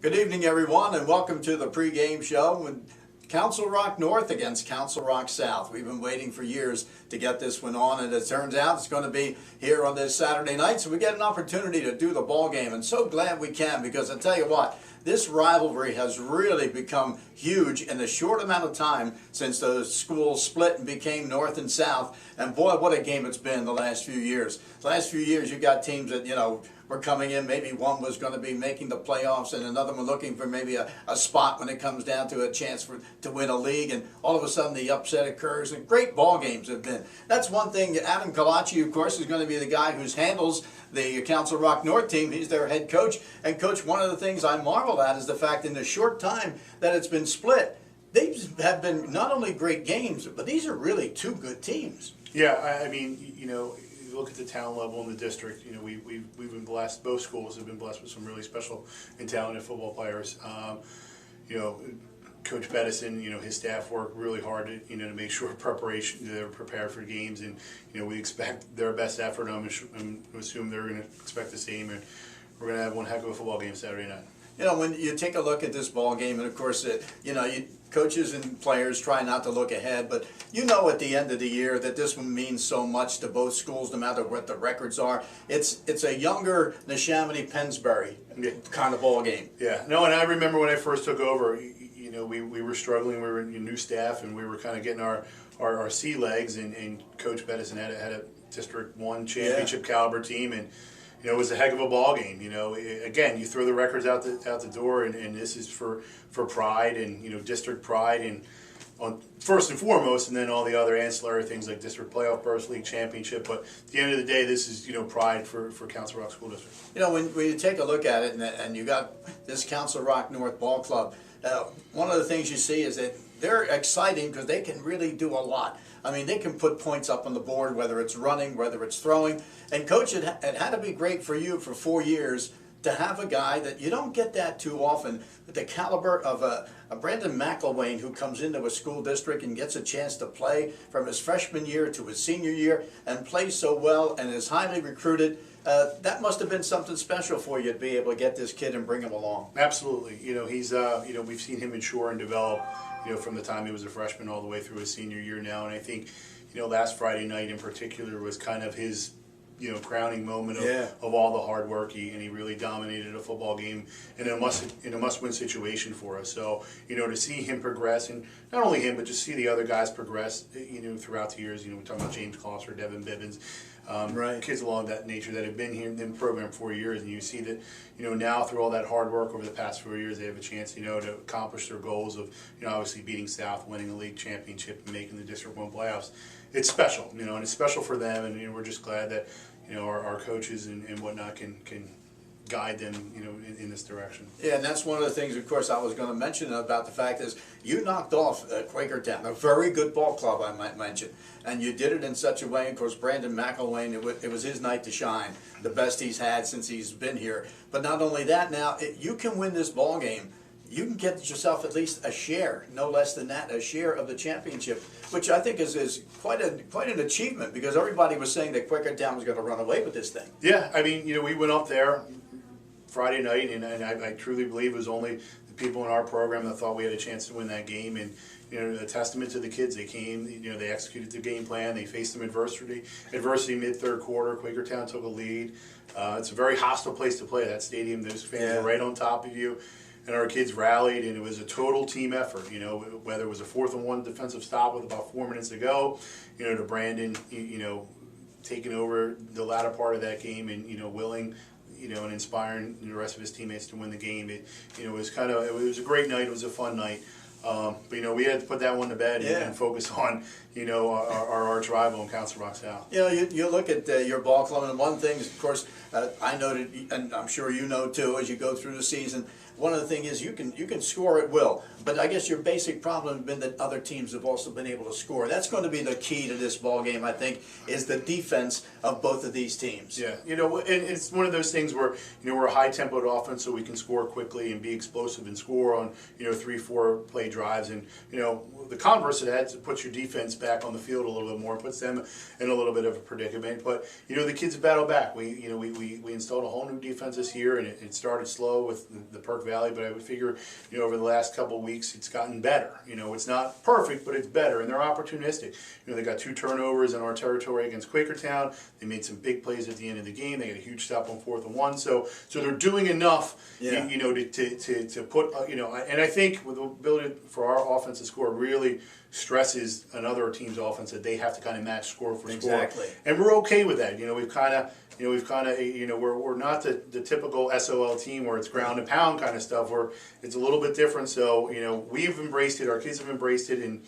Good evening, everyone, and welcome to the pregame show with Council Rock North against Council Rock South. We've been waiting for years to get this one on, and it turns out it's going to be here on this Saturday night, so we get an opportunity to do the ball game, and so glad we can, because I tell you what, this rivalry has really become huge in the short amount of time since the schools split and became North and South. And boy, what a game it's been the last few years. The last few years, you got teams that, were coming in. Maybe one was going to be making the playoffs and another one looking for maybe a spot when it comes down to a chance to win a league. And all of a sudden, the upset occurs. And great ball games have been. That's one thing. Adam Collachi, of course, is going to be the guy who handles the Council Rock North team. He's their head coach. And coach, one of the things I marvel at is the fact in the short time that it's been split, they have been not only great games, but these are really two good teams. Yeah, I mean, you look at the talent level in the district. We've been blessed. Both schools have been blessed with some really special and talented football players. Coach Bettison, his staff work really hard to make sure they're prepared for games, and we expect their best effort. I'm assume they're going to expect the same, and we're going to have one heck of a football game Saturday night. When you take a look at this ball game, and of course, coaches and players try not to look ahead, but at the end of the year that this one means so much to both schools, no matter what the records are. It's a younger Neshaminy-Pennsbury kind of ball game. Yeah, no, and I remember when I first took over, we were struggling. We were a new staff, and we were kind of getting our sea legs, and Coach Bettison had a District 1 championship caliber team, and it was a heck of a ball game. Again, you throw the records out the door, and this is for pride and district pride, and first and foremost, and then all the other ancillary things like district playoff, burst league championship. But at the end of the day, this is pride for Council Rock School District. When you take a look at it, and you got this Council Rock North Ball Club, one of the things you see is that they're exciting because they can really do a lot. I mean, they can put points up on the board, whether it's running, whether it's throwing. And Coach, it had to be great for you for 4 years to have a guy that you don't get that too often, with the caliber of a Brandon McElwain, who comes into a school district and gets a chance to play from his freshman year to his senior year and plays so well and is highly recruited. That must have been something special for you to be able to get this kid and bring him along. Absolutely. He's we've seen him mature and develop, from the time he was a freshman all the way through his senior year now. And I think, last Friday night in particular was kind of his crowning moment of all the hard work. He really dominated a football game in a must-win situation for us. So to see him progress, and not only him, but just see the other guys progress, throughout the years. We're talking about James Closter, Devin Bibbins, kids along that nature that have been here in the program 4 years, and you see that now through all that hard work over the past 4 years, they have a chance to accomplish their goals of obviously beating South, winning the league championship, and making the District 1 playoffs. It's special, and it's special for them, and we're just glad that our coaches and whatnot can guide them, in this direction. Yeah, and that's one of the things, of course, I was going to mention about the fact is you knocked off Quakertown, a very good ball club, I might mention, and you did it in such a way. Of course, Brandon McElwain, it was his night to shine, the best he's had since he's been here. But not only that, now you can win this ball game. You can get yourself at least a share, no less than that, a share of the championship, which I think is quite an achievement, because everybody was saying that Quakertown was going to run away with this thing. Yeah, I mean, we went up there Friday night, and I truly believe it was only the people in our program that thought we had a chance to win that game. And a testament to the kids. They came, they executed the game plan. They faced some adversity mid-third quarter. Quakertown took a lead. It's a very hostile place to play, that stadium. Those fans are right on top of you. And our kids rallied, and it was a total team effort. Whether it was a 4th and 1 defensive stop with about 4 minutes to go, to Brandon, taking over the latter part of that game, and willing, and inspiring the rest of his teammates to win the game. It was a great night. It was a fun night. But we had to put that one to bed and focus on our arch rival in Council Rock South. You look at your ball club, and one thing, of course, I noted, and I'm sure you know too, as you go through the season. One of the things is you can score at will, but I guess your basic problem has been that other teams have also been able to score. That's going to be the key to this ball game, I think, is the defense of both of these teams. Yeah, and it's one of those things where we're a high-tempoed offense, so we can score quickly and be explosive and score on 3-4 play drives. And, the converse of that puts your defense back on the field a little bit more, puts them in a little bit of a predicament. But, the kids battle back. We installed a whole new defense this year, and it started slow with the Perk Valley, but I would figure, over the last couple of weeks, it's gotten better. It's not perfect, but it's better, and they're opportunistic. They got 2 turnovers in our territory against Quakertown. They made some big plays at the end of the game. They got a huge stop on 4th and 1. So they're doing enough, to put, and I think with the ability for our offense to score really stresses another team's offense that they have to kind of match score for score. And we're okay with that. We're not the typical SOL team where it's ground and pound kind of stuff, where it's a little bit different. So, we've embraced it, our kids have embraced it, and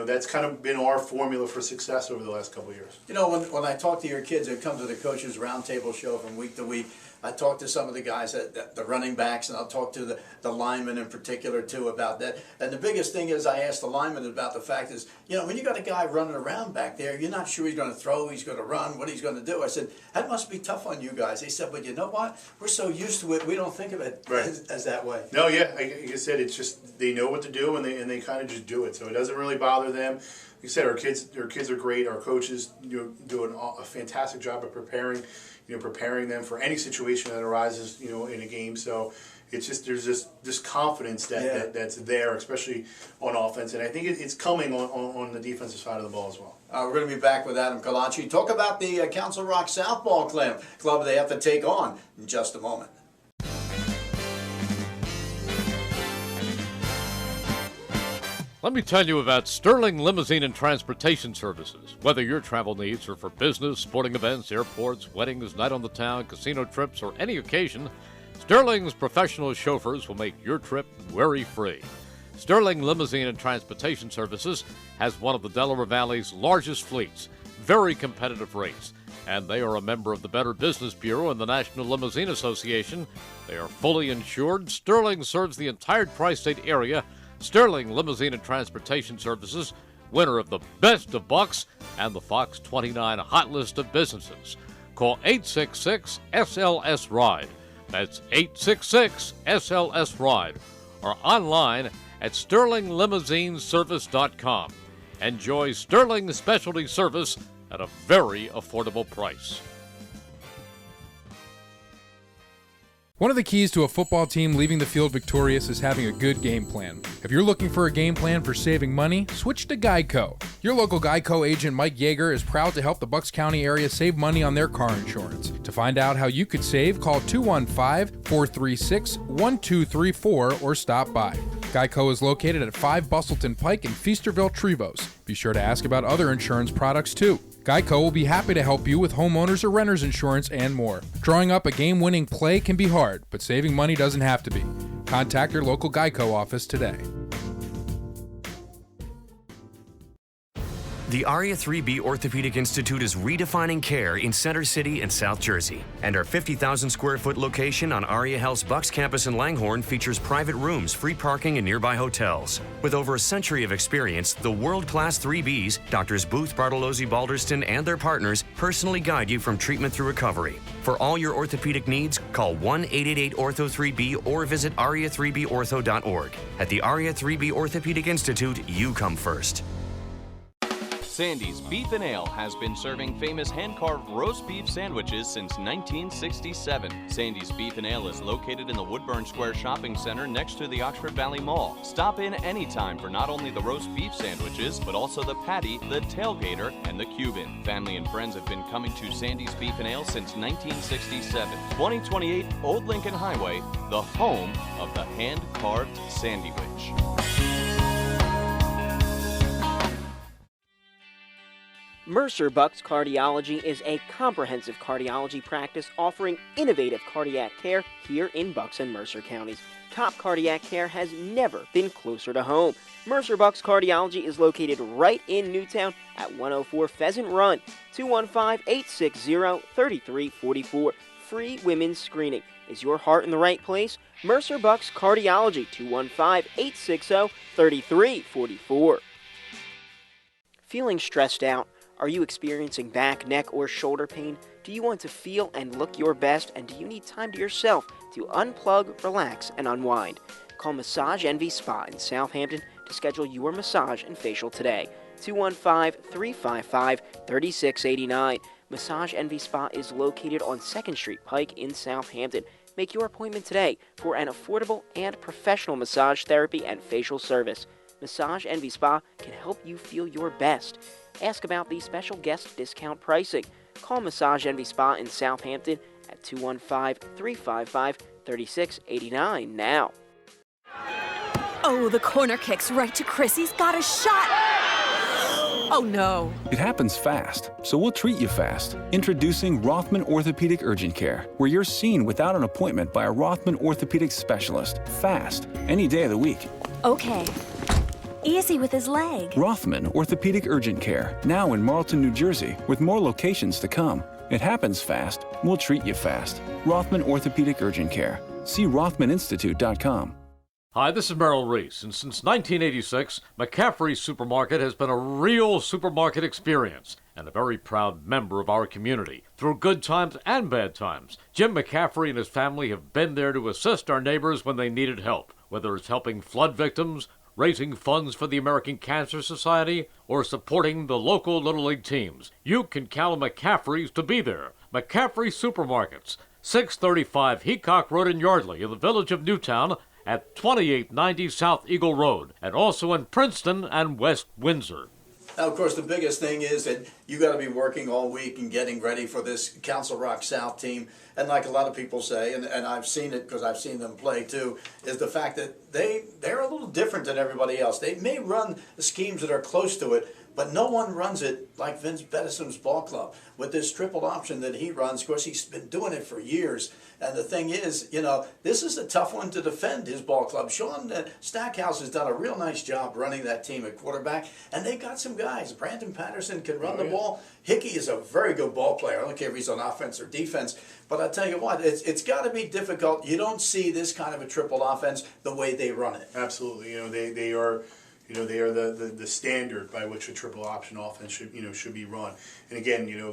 that's kind of been our formula for success over the last couple of years. When I talk to your kids that come to the coaches roundtable show from week to week, I talk to some of the guys, the running backs, and I'll talk to the linemen in particular too about that. And the biggest thing is I ask the linemen about the fact is, when you got a guy running around back there, you're not sure he's going to throw, he's going to run, what he's going to do. I said, that must be tough on you guys. They said, but you know what? We're so used to it, we don't think of it as that way. No, yeah, like I said, it's just they know what to do, and they kind of just do it. So it doesn't really bother them. Like I said, our kids are great. Our coaches do a fantastic job of preparing them for any situation that arises, in a game. So it's just there's this confidence that's there, especially on offense, and I think it's coming on the defensive side of the ball as well. We're going to be back with Adam Collachi. Talk about the Council Rock Southball club they have to take on in just a moment. Let me tell you about Sterling Limousine and Transportation Services. Whether your travel needs are for business, sporting events, airports, weddings, night on the town, casino trips, or any occasion, Sterling's professional chauffeurs will make your trip worry-free. Sterling Limousine and Transportation Services has one of the Delaware Valley's largest fleets, very competitive rates, and they are a member of the Better Business Bureau and the National Limousine Association. They are fully insured. Sterling serves the entire tri-state area. Sterling Limousine and Transportation Services, winner of the Best of Bucks and the Fox 29 Hot List of Businesses. Call 866-SLS-RIDE. That's 866-SLS-RIDE. Or online at SterlingLimousineService.com. Enjoy Sterling Specialty Service at a very affordable price. One of the keys to a football team leaving the field victorious is having a good game plan. If you're looking for a game plan for saving money, switch to GEICO. Your local GEICO agent Mike Yeager is proud to help the Bucks County area save money on their car insurance. To find out how you could save, call 215-436-1234 or stop by. GEICO is located at 5 Bustleton Pike in Feasterville, Trevose. Be sure to ask about other insurance products too. GEICO will be happy to help you with homeowners or renters insurance and more. Drawing up a game-winning play can be hard, but saving money doesn't have to be. Contact your local GEICO office today. The ARIA 3B Orthopedic Institute is redefining care in Center City and South Jersey. And our 50,000 square foot location on ARIA Health's Bucks campus in Langhorne features private rooms, free parking, and nearby hotels. With over a century of experience, the world-class 3Bs, Doctors Booth, Bartolozzi, Balderston, and their partners personally guide you from treatment through recovery. For all your orthopedic needs, call 1-888-ORTHO-3B or visit aria3bortho.org. At the ARIA 3B Orthopedic Institute, you come first. Sandy's Beef and Ale has been serving famous hand-carved roast beef sandwiches since 1967. Sandy's Beef and Ale is located in the Woodburn Square Shopping Center next to the Oxford Valley Mall. Stop in anytime for not only the roast beef sandwiches, but also the patty, the tailgater, and the Cuban. Family and friends have been coming to Sandy's Beef and Ale since 1967. 2028 Old Lincoln Highway, the home of the hand-carved sandwich. Mercer Bucks Cardiology is a comprehensive cardiology practice offering innovative cardiac care here in Bucks and Mercer counties. Top cardiac care has never been closer to home. Mercer Bucks Cardiology is located right in Newtown at 104 Pheasant Run, 215-860-3344. Free women's screening. Is your heart in the right place? Mercer Bucks Cardiology, 215-860-3344. Feeling stressed out? Are you experiencing back, neck, or shoulder pain? Do you want to feel and look your best? And do you need time to yourself to unplug, relax, and unwind? Call Massage Envy Spa in Southampton to schedule your massage and facial today. 215-355-3689. Massage Envy Spa is located on 2nd Street Pike in Southampton. Make your appointment today for an affordable and professional massage therapy and facial service. Massage Envy Spa can help you feel your best. Ask about the special guest discount pricing. Call Massage Envy Spa in Southampton at 215-355-3689 now. Oh, the corner kick's right to Chris. He's got a shot. Oh, no. It happens fast, so we'll treat you fast. Introducing Rothman Orthopedic Urgent Care, where you're seen without an appointment by a Rothman orthopedic specialist. Fast, any day of the week. Okay. Easy with his leg. Rothman Orthopedic Urgent Care, now in Marlton, New Jersey, with more locations to come. It happens fast, we'll treat you fast. Rothman Orthopedic Urgent Care. See RothmanInstitute.com. Hi, this is Merrill Reese, and since 1986, McCaffrey's Supermarket has been a real supermarket experience and a very proud member of our community. Through good times and bad times, Jim McCaffrey and his family have been there to assist our neighbors when they needed help, whether it's helping flood victims, raising funds for the American Cancer Society, or supporting the local Little League teams. You can count on McCaffrey's to be there. McCaffrey Supermarkets, 635 Heacock Road in Yardley in the village of Newtown, at 2890 South Eagle Road, and also in Princeton and West Windsor. Now, of course, the biggest thing is that you got to be working all week and getting ready for this Council Rock South team. And like a lot of people say, and I've seen it because I've seen them play too, is the fact that they're a little different than everybody else. They may run schemes that are close to it, but no one runs it like Vince Bettesom's ball club. With this triple option that he runs, of course, he's been doing it for years. And the thing is, you know, this is a tough one to defend, his ball club. Sean Stackhouse has done a real nice job running that team at quarterback. And they got some guys. Brandon Patterson can run the ball. Hickey is a very good ball player. I don't care if he's on offense or defense. But I tell you what, it's got to be difficult. You don't see this kind of a triple offense the way they run it. Absolutely. You know, they are... You know, they are the standard by which a triple option offense should be run. And again, you know,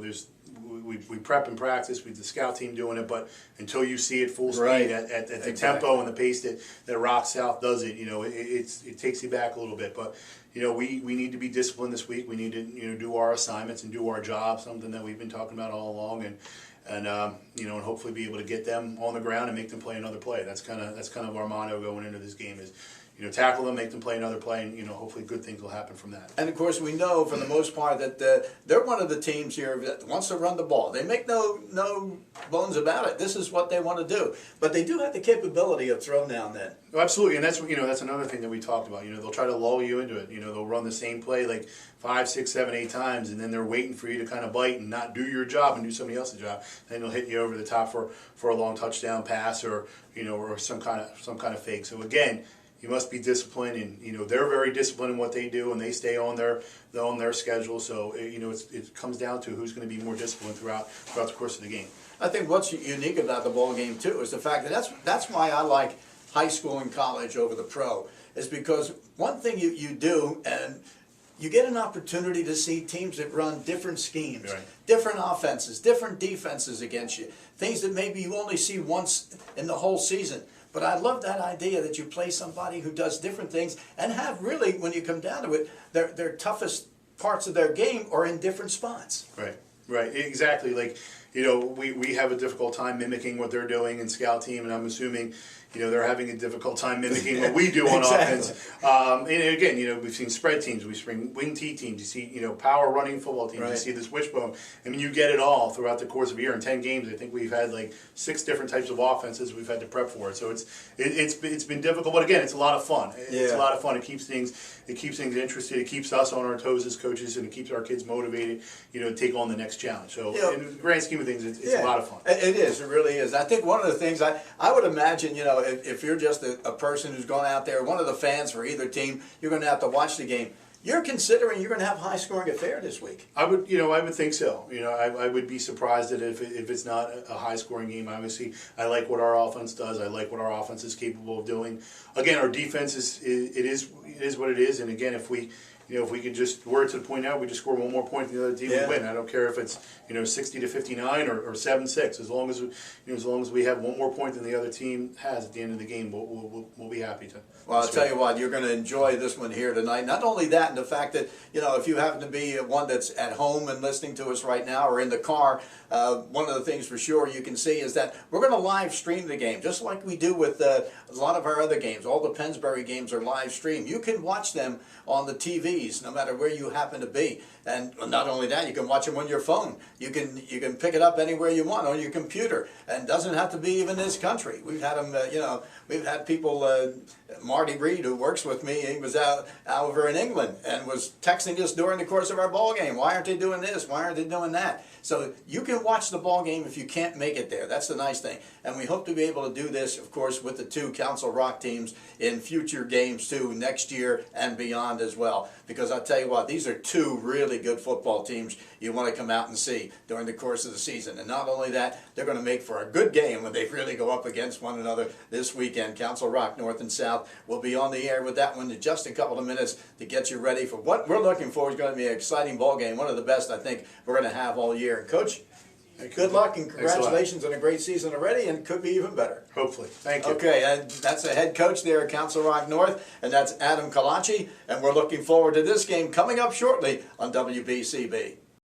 we prep and practice with the scout team doing it, but until you see it full speed at the tempo and the pace that Rock South does it, you know, it takes you back a little bit. But you know, we need to be disciplined this week. We need to, you know, do our assignments and do our job, something that we've been talking about all along, and you know, and hopefully be able to get them on the ground and make them play another play. That's kind of our motto going into this game is, you know, tackle them, make them play another play, and, you know, hopefully good things will happen from that. And, of course, we know for the most part that they're one of the teams here that wants to run the ball. They make no bones about it. This is what they want to do. But they do have the capability of throw now and then. Oh, absolutely, and that's, you know, that's another thing that we talked about. You know, they'll try to lull you into it. You know, they'll run the same play like 5, 6, 7, 8 times, and then they're waiting for you to kind of bite and not do your job and do somebody else's job. Then they'll hit you over the top for a long touchdown pass, or, you know, or some kind of fake. So again, you must be disciplined, and, you know, they're very disciplined in what they do, and they stay on their schedule. So, you know, it comes down to who's going to be more disciplined throughout the course of the game. I think what's unique about the ball game too is the fact that that's why I like high school and college over the pro, is because one thing you do, and you get an opportunity to see teams that run different schemes, different offenses, different defenses against you, things that maybe you only see once in the whole season. But I love that idea that you play somebody who does different things and have really, when you come down to it, their toughest parts of their game are in different spots. Right, exactly. Like, you know, we have a difficult time mimicking what they're doing in scout team, and I'm assuming, you know, they're having a difficult time mimicking what we do on offense. And again, you know, we've seen spread teams, we've seen wing T teams, you see, you know, power running football teams, you see this wishbone. I mean, you get it all throughout the course of a year. In 10 games, I think we've had like 6 different types of offenses we've had to prep for it. So it's been difficult, but again, it's a lot of fun. It's a lot of fun. It keeps things interested. It keeps us on our toes as coaches, and it keeps our kids motivated, you know, to take on the next challenge. So in the grand scheme of things, it's a lot of fun. It is. It really is. I think one of the things I would imagine, you know, if you're just a person who's gone out there, one of the fans for either team, you're going to have to watch the game. You're considering you're going to have a high-scoring affair this week. I would think so. You know, I would be surprised that if it's not a high-scoring game. Obviously, I like what our offense does. I like what our offense is capable of doing. Again, our defense is what it is. And again, if we if we could just, we're to the point now, we just score one more point than the other team, Yeah. we win. I don't care if it's 60-59 or 7-6. As long as we have one more point than the other team has at the end of the game, we'll be happy to. Well, I'll tell you what, you're going to enjoy this one here tonight. Not only that, and the fact that, if you happen to be one that's at home and listening to us right now or in the car, one of the things for sure you can see is that we're going to live stream the game, just like we do with a lot of our other games. All the Pennsbury games are live streamed. You can watch them on the TVs, no matter where you happen to be. And not only that, you can watch them on your phone. You can pick it up anywhere you want on your computer, and it doesn't have to be even this country. We've had them, we've had people. Marty Reed, who works with me, he was out over in England and was texting us during the course of our ball game. Why aren't they doing this? Why aren't they doing that? So you can watch the ball game if you can't make it there. That's the nice thing. And we hope to be able to do this, of course, with the two Council Rock teams in future games too, next year and beyond as well. Because I'll tell you what, these are two really good football teams you want to come out and see during the course of the season. And not only that, they're going to make for a good game when they really go up against one another this weekend. Council Rock North and South will be on the air with that one in just a couple of minutes to get you ready for what we're looking for. Is going to be an exciting ball game, one of the best I think we're going to have all year. And Coach, good luck and congratulations on a great season already, and could be even better. Hopefully. Thank you. Okay, and that's the head coach there at Council Rock North, and that's Adam Collachi, and we're looking forward to this game coming up shortly on WBCB.